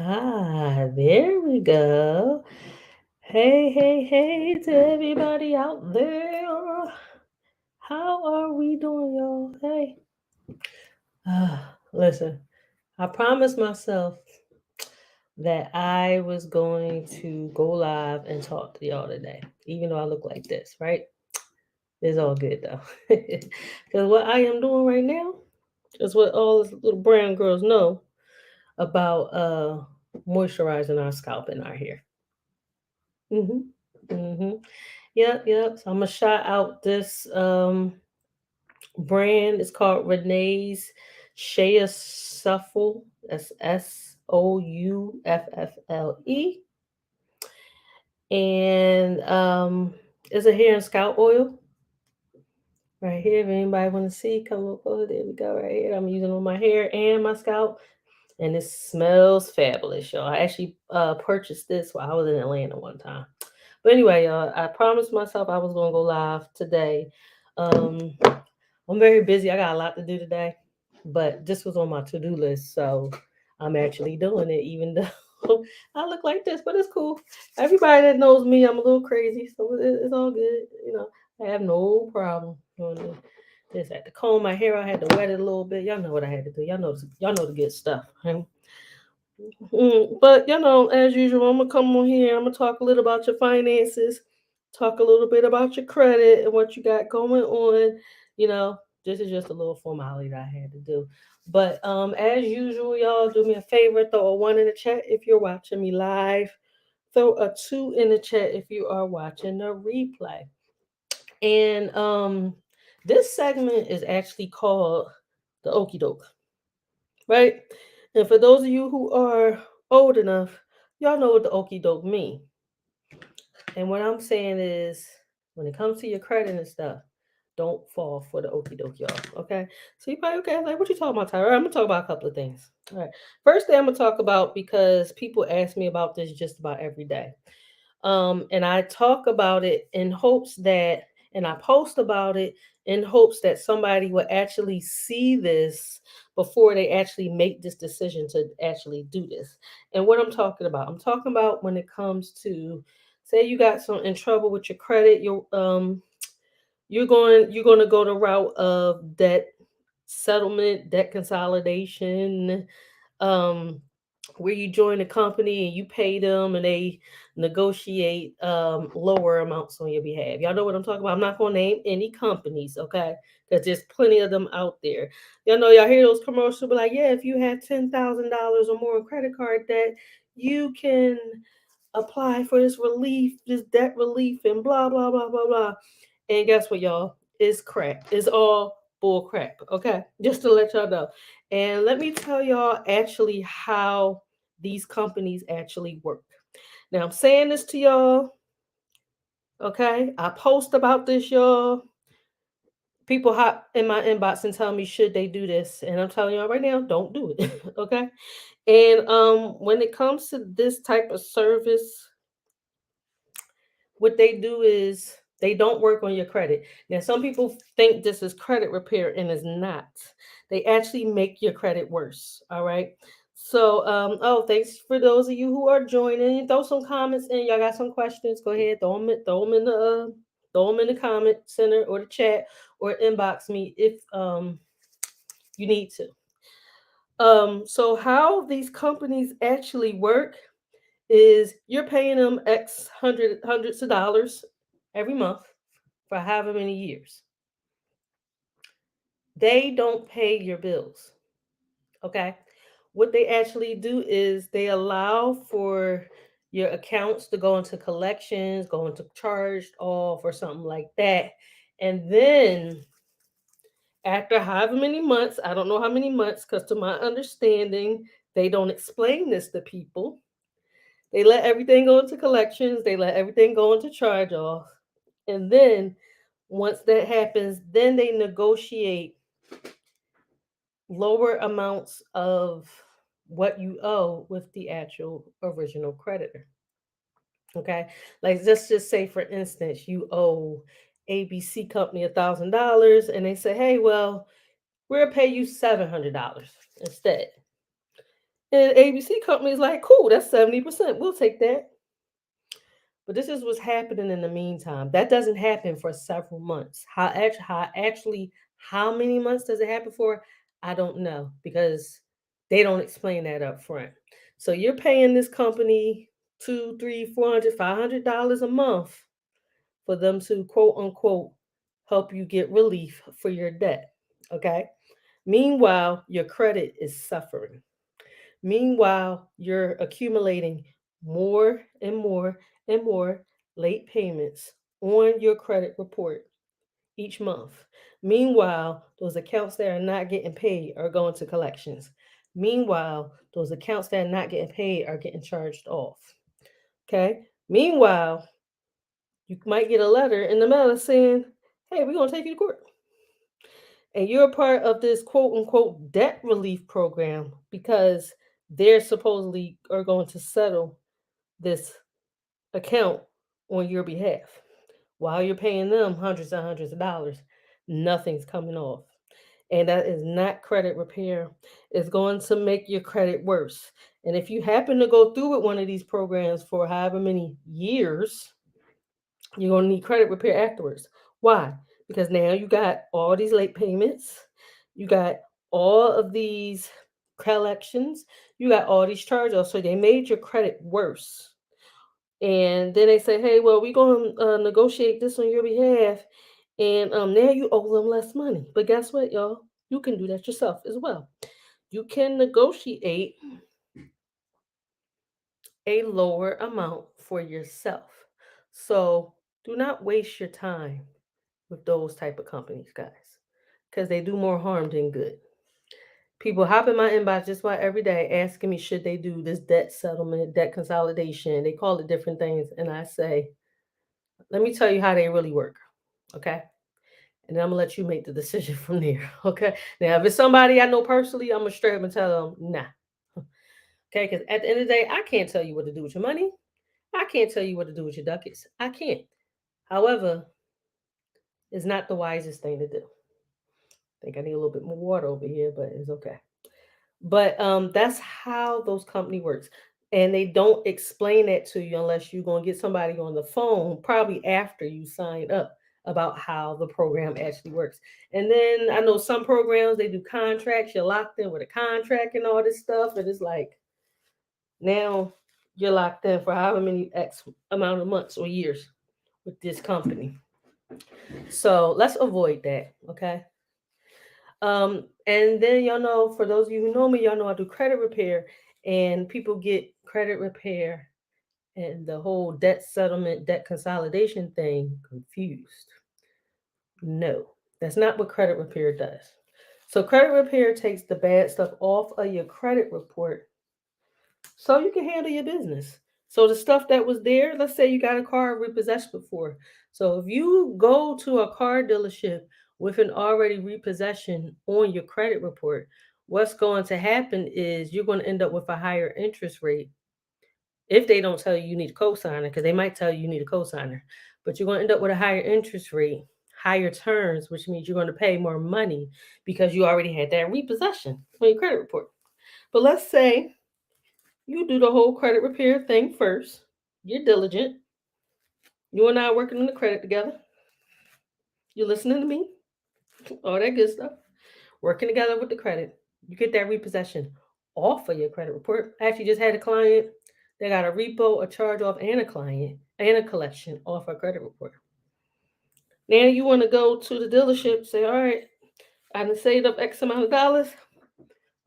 There we go. Hey, hey, hey to everybody out there. How are we doing, y'all? Hey. Listen, I promised myself that I was going to go live and talk to y'all today, even though I look like this, right? It's all good though. Because what I am doing right now is what all these little brown girls know about moisturizing our scalp and our hair. hmm hmm Yep. So I'm gonna shout out this brand. It's called Renee's Shea Suffle. That's Souffle. And it's a hair and scalp oil. Right here. If anybody wanna see, come up over there we go right here. I'm using it on my hair and my scalp. And it smells fabulous, y'all. I actually purchased this while I was in Atlanta one time. But anyway, y'all, I promised myself I was gonna go live today. Um, I'm very busy. I got a lot to do today, but this was on my to-do list, so I'm actually doing it, even though I look like this. But it's cool. Everybody that knows me, I'm a little crazy, so it's all good. I have no problem doing this. Just had to comb my hair. I had to wet it a little bit. Y'all know what I had to do. Y'all know the good stuff. Right? But as usual, I'm gonna come on here. I'm gonna talk a little about your finances, talk a little bit about your credit and what you got going on. You know, this is just a little formality that I had to do. But as usual, y'all do me a favor, throw a one in the chat if you're watching me live. Throw a two in the chat if you are watching the replay. And this segment is actually called the Okie Doke, right? And for those of you who are old enough, y'all know what the Okie Doke mean. And what I'm saying is, when it comes to your credit and stuff, don't fall for the Okie Doke, y'all. Okay? So you probably okay, like what you talking about, Tyra? I'm gonna talk about a couple of things. All right. First thing I'm gonna talk about, because people ask me about this just about every day. And I talk about it in hopes that, and I post about it in hopes that somebody will actually see this before they actually make this decision to actually do this. And what I'm talking about when it comes to, say you got some in trouble with your credit, you're going to go the route of debt settlement, debt consolidation, um where you join a company and you pay them and they negotiate lower amounts on your behalf. Y'all know what I'm talking about. I'm not going to name any companies, okay? Because there's plenty of them out there. Y'all hear those commercials, but like, yeah, if you have $10,000 or more in credit card debt, you can apply for this relief, this debt relief, and blah blah blah blah blah. And guess what, y'all? It's crap. It's all bull crap. Okay, just to let y'all know. And let me tell y'all actually how these companies actually work. Now I'm saying this to y'all. Okay, I post about this, y'all. People hop in my inbox and tell me should they do this, and I'm telling y'all right now, don't do it. Okay, and when it comes to this type of service, what they do is they don't work on your credit. Now, some people think this is credit repair, and it's not. They actually make your credit worse. All right. So, thanks for those of you who are joining. Throw some comments in. Y'all got some questions? Go ahead, throw them in the comment center or the chat, or inbox me if you need to. So how these companies actually work is you're paying them hundreds of dollars every month for however many years. They don't pay your bills. Okay. What they actually do is they allow for your accounts to go into collections, go into charged off or something like that. And then after however many months, I don't know how many months, because to my understanding, they don't explain this to people. They let everything go into collections, they let everything go into charge off. And then once that happens, then they negotiate lower amounts of what you owe with the actual original creditor. Okay. Like, let's just say, for instance, you owe ABC Company $1,000 and they say, hey, well, we'll pay you $700 instead. And ABC company is like, cool, that's 70%. We'll take that. But this is what's happening in the meantime. That doesn't happen for several months. How many months does it happen for? I don't know because they don't explain that up front. So you're paying this company two, three, $400, $500 a month for them to quote unquote help you get relief for your debt. Okay. Meanwhile, your credit is suffering. Meanwhile, you're accumulating more and more and more late payments on your credit report each month. Meanwhile, those accounts that are not getting paid are going to collections. Meanwhile, those accounts that are not getting paid are getting charged off. Okay. Meanwhile, you might get a letter in the mail saying, hey, we're going to take you to court. And you're a part of this quote unquote debt relief program because they're supposedly are going to settle this account on your behalf. While you're paying them hundreds of dollars, nothing's coming off. And that is not credit repair. It's going to make your credit worse. And if you happen to go through with one of these programs for however many years, you're going to need credit repair afterwards. Why? Because now you got all these late payments, you got all of these collections, you got all these charge-offs. So they made your credit worse. And then they say, hey, well, we're going to negotiate this on your behalf. And now you owe them less money. But guess what, y'all? You can do that yourself as well. You can negotiate a lower amount for yourself. So do not waste your time with those type of companies, guys, because they do more harm than good. People hop in my inbox just about every day asking me should they do this debt settlement, debt consolidation. They call it different things, and I say, let me tell you how they really work, okay? And then I'm gonna let you make the decision from there, okay? Now, if it's somebody I know personally, I'm gonna straight up and tell them, nah, okay? Because at the end of the day, I can't tell you what to do with your money. I can't tell you what to do with your ducats. I can't. However, it's not the wisest thing to do. I think I need a little bit more water over here, but it's okay. But that's how those company works. And they don't explain that to you unless you're gonna get somebody on the phone, probably after you sign up about how the program actually works. And then I know some programs they do contracts, you're locked in with a contract and all this stuff, and it's like now you're locked in for however many X amount of months or years with this company. So let's avoid that, okay? And then y'all know, for those of you who know me, y'all know I do credit repair, and people get credit repair and the whole debt settlement, debt consolidation thing confused. No, that's not what credit repair does. So credit repair takes the bad stuff off of your credit report so you can handle your business. So the stuff that was there, let's say you got a car repossessed before. So if you go to a car dealership with an already repossession on your credit report, what's going to happen is you're going to end up with a higher interest rate if they don't tell you you need a cosigner, because they might tell you you need a cosigner, but you're going to end up with a higher interest rate, higher terms, which means you're going to pay more money because you already had that repossession on your credit report. But let's say you do the whole credit repair thing first. You're diligent. You and I are working on the credit together. You're listening to me. All that good stuff. Working together with the credit. You get that repossession off of your credit report. I actually just had a client that got a repo, a charge off, and a client and a collection off her credit report. Now you want to go to the dealership, say, all right, I done saved up X amount of dollars.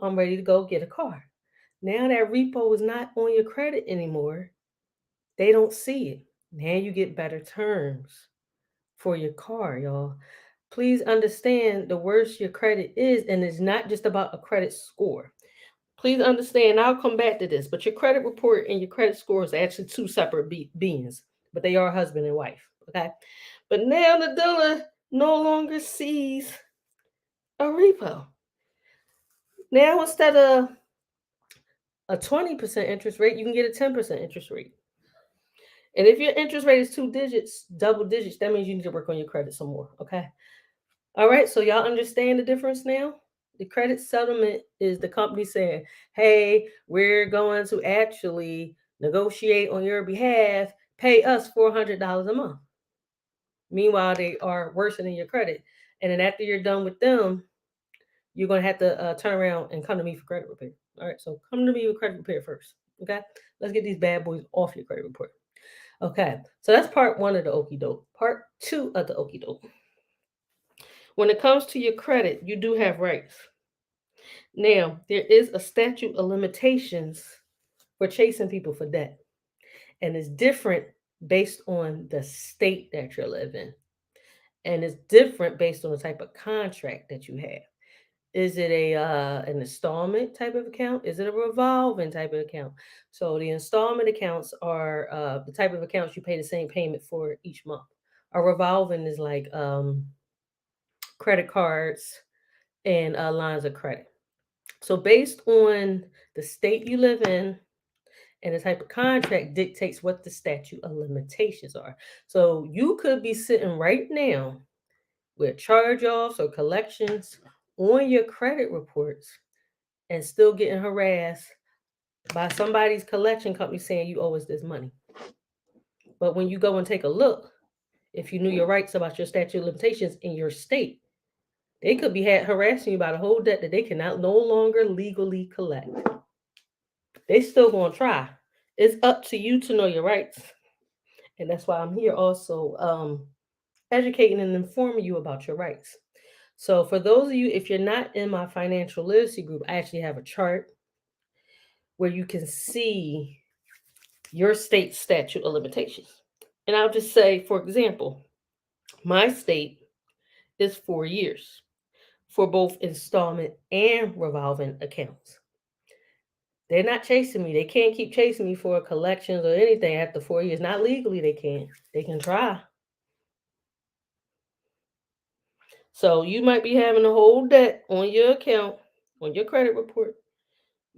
I'm ready to go get a car. Now that repo is not on your credit anymore. They don't see it. Now you get better terms for your car, y'all. Please understand the worse your credit is, and it's not just about a credit score. Please understand, I'll come back to this, but your credit report and your credit score is actually two separate beings, but they are husband and wife, okay? But now the dealer no longer sees a repo. Now instead of a 20% interest rate, you can get a 10% interest rate. And if your interest rate is two digits, double digits, that means you need to work on your credit some more. Okay. All right. So y'all understand the difference now? The credit settlement is the company saying, hey, we're going to actually negotiate on your behalf, pay us $400 a month. Meanwhile, they are worsening your credit. And then after you're done with them, you're going to have to turn around and come to me for credit repair. All right, so come to me with credit repair first. Okay, let's get these bad boys off your credit report. Okay, so that's part one of the okie doke. Part two of the okie doke. When it comes to your credit, you do have rights. Now, there is a statute of limitations for chasing people for debt, and it's different based on the state that you live in, and it's different based on the type of contract that you have. Is it a an installment type of account? Is it a revolving type of account? So the installment accounts are the type of accounts you pay the same payment for each month. A revolving is like credit cards and lines of credit. So based on the state you live in and the type of contract dictates what the statute of limitations are. So you could be sitting right now with charge-offs or collections on your credit reports and still getting harassed by somebody's collection company saying you owe us this money. But when you go and take a look, if you knew your rights about your statute of limitations in your state, they could be harassing you about a whole debt that they cannot no longer legally collect. They still gonna try. It's up to you to know your rights, and that's why I'm here also educating and informing you about your rights. So for those of you, if you're not in my financial literacy group, I actually have a chart where you can see your state statute of limitations. And I'll just say, for example, my state is 4 years for both installment and revolving accounts. They're not chasing me. They can't keep chasing me for collections or anything after 4 years. Not legally, they can't. They can try. So you might be having a whole debt on your account, on your credit report,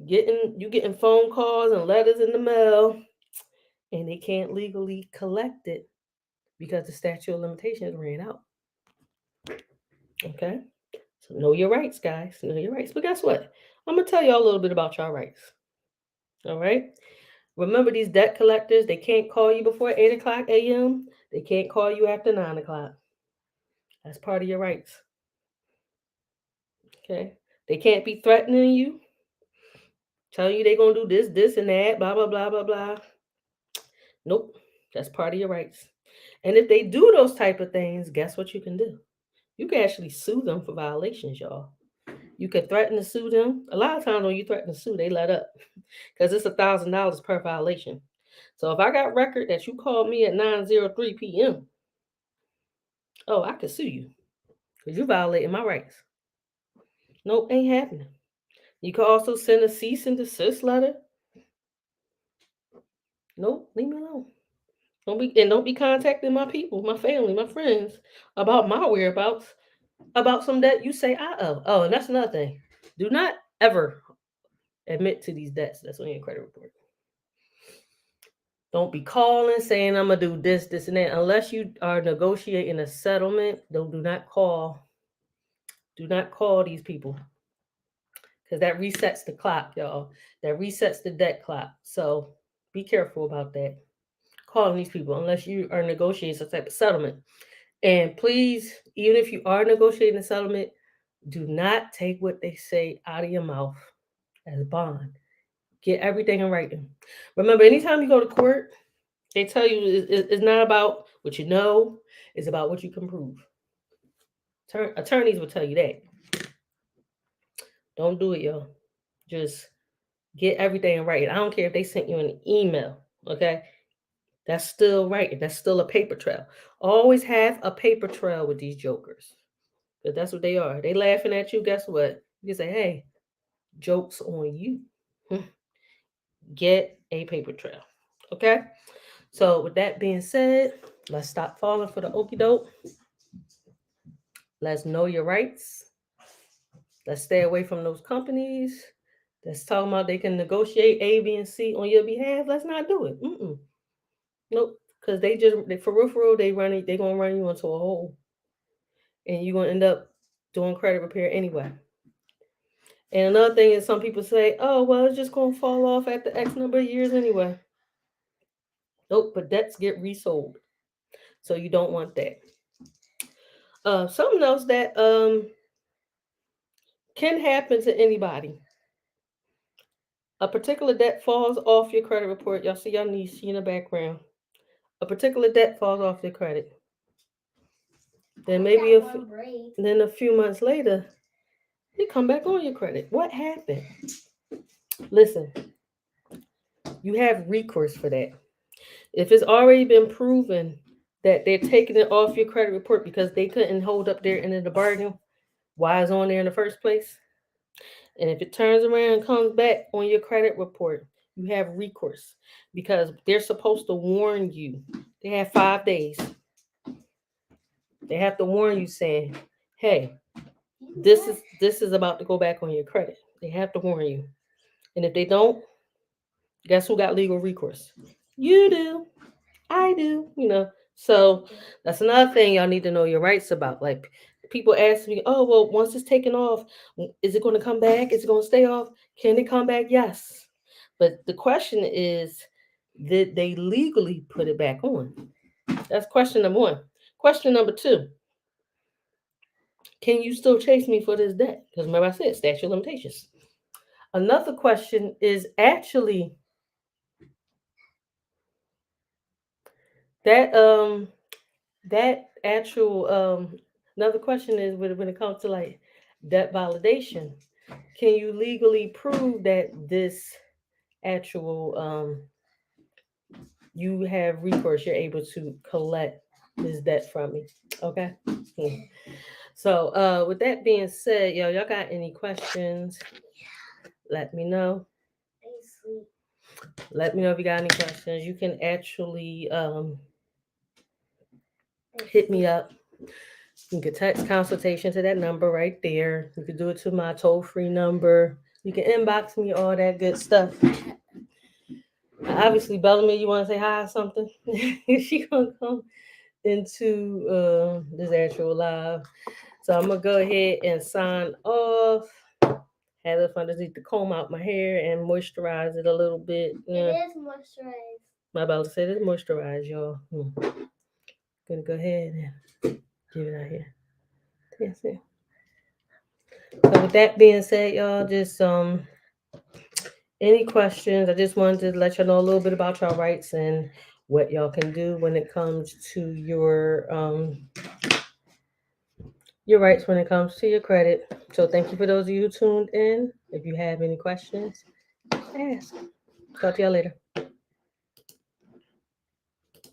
getting phone calls and letters in the mail, and they can't legally collect it because the statute of limitations ran out. Okay? So know your rights, guys. Know your rights. But guess what? I'm gonna tell y'all a little bit about your rights. All right. Remember these debt collectors, they can't call you before 8 o'clock a.m. They can't call you after 9 o'clock. That's part of your rights. Okay. They can't be threatening you, telling you they're gonna do this, and that, blah, blah, blah, blah, blah. Nope. That's part of your rights. And if they do those type of things, guess what you can do? You can actually sue them for violations, y'all. You can threaten to sue them. A lot of times when you threaten to sue, they let up because it's $1,000 per violation. So if I got record that you called me at 9:03 p.m., oh, I could sue you because you violated my rights. Nope, ain't happening. You can also send a cease and desist letter. Nope, leave me alone. Don't be contacting my people, my family, my friends about my whereabouts, about some debt you say I owe. Oh, and that's another thing. Do not ever admit to these debts that's on your credit report. Don't be calling saying I'm gonna do this, and that. Unless you are negotiating a settlement, do not call. Do not call these people because that resets the clock, y'all. That resets the debt clock. So be careful about that. Calling these people unless you are negotiating some type of settlement. And please, even if you are negotiating a settlement, do not take what they say out of your mouth as bond. Get everything in writing. Remember, anytime you go to court, they tell you it's not about what you know, it's about what you can prove. Attorneys will tell you that. Don't do it, y'all. Just get everything in writing. I don't care if they sent you an email, okay? That's still writing. That's still a paper trail. Always have a paper trail with these jokers. Because that's what they are. They laughing at you. Guess what? You can say, hey, joke's on you. Get a paper trail. Okay? So with that being said, let's stop falling for the okie doke. Let's know your rights. Let's stay away from those companies that's talking about they can negotiate A, B, and C on your behalf. Let's not do it. Nope. Because for real, they gonna run you into a hole, and you're gonna end up doing credit repair anyway. And another thing is some people say, oh, well, it's just going to fall off after X number of years anyway. Nope, but debts get resold. So you don't want that. Something else that can happen to anybody. A particular debt falls off your credit report. Y'all see your niece in the background. A particular debt falls off your credit. Then then a few months later, they come back on your credit. What happened? Listen, you have recourse for that. If it's already been proven that they're taking it off your credit report because they couldn't hold up their end of the bargain, why it's on there in the first place? And if it turns around and comes back on your credit report, you have recourse because they're supposed to warn you. They have 5 days. They have to warn you saying, hey, this is about to go back on your credit. They have to warn you. And if they don't, guess who got legal recourse? You do. I do. So that's another thing y'all need to know your rights about. Like people ask me, oh well, once it's taken off, is it going to come back? Is it going to stay off? Can it come back? Yes. But the question is, did they legally put it back on? That's question number one. Question number two, can you still chase me for this debt? Because remember I said statute of limitations. Another question is actually that that actual another question is when it comes to like debt validation, can you legally prove that this actual you have recourse, you're able to collect this debt from me? Okay. Hmm. So with that being said, y'all got any questions? Let me know. Let me know if you got any questions. You can actually hit me up. You can text consultation to that number right there. You can do it to my toll-free number. You can inbox me, all that good stuff. Obviously, Bellamy, you want to say hi or something? She gonna come into this actual live. So I'm gonna go ahead and sign off. Have the fun. Just need to comb out my hair and moisturize it a little bit. Yeah. It is moisturized. I'm about to say it's moisturized, y'all. Gonna go ahead and give it out here. That's it. So with that being said, y'all, just any questions? I just wanted to let y'all know a little bit about y'all rights and what y'all can do when it comes to your rights when it comes to your credit. So thank you for those of you who tuned in. If you have any questions, ask. Talk to y'all later.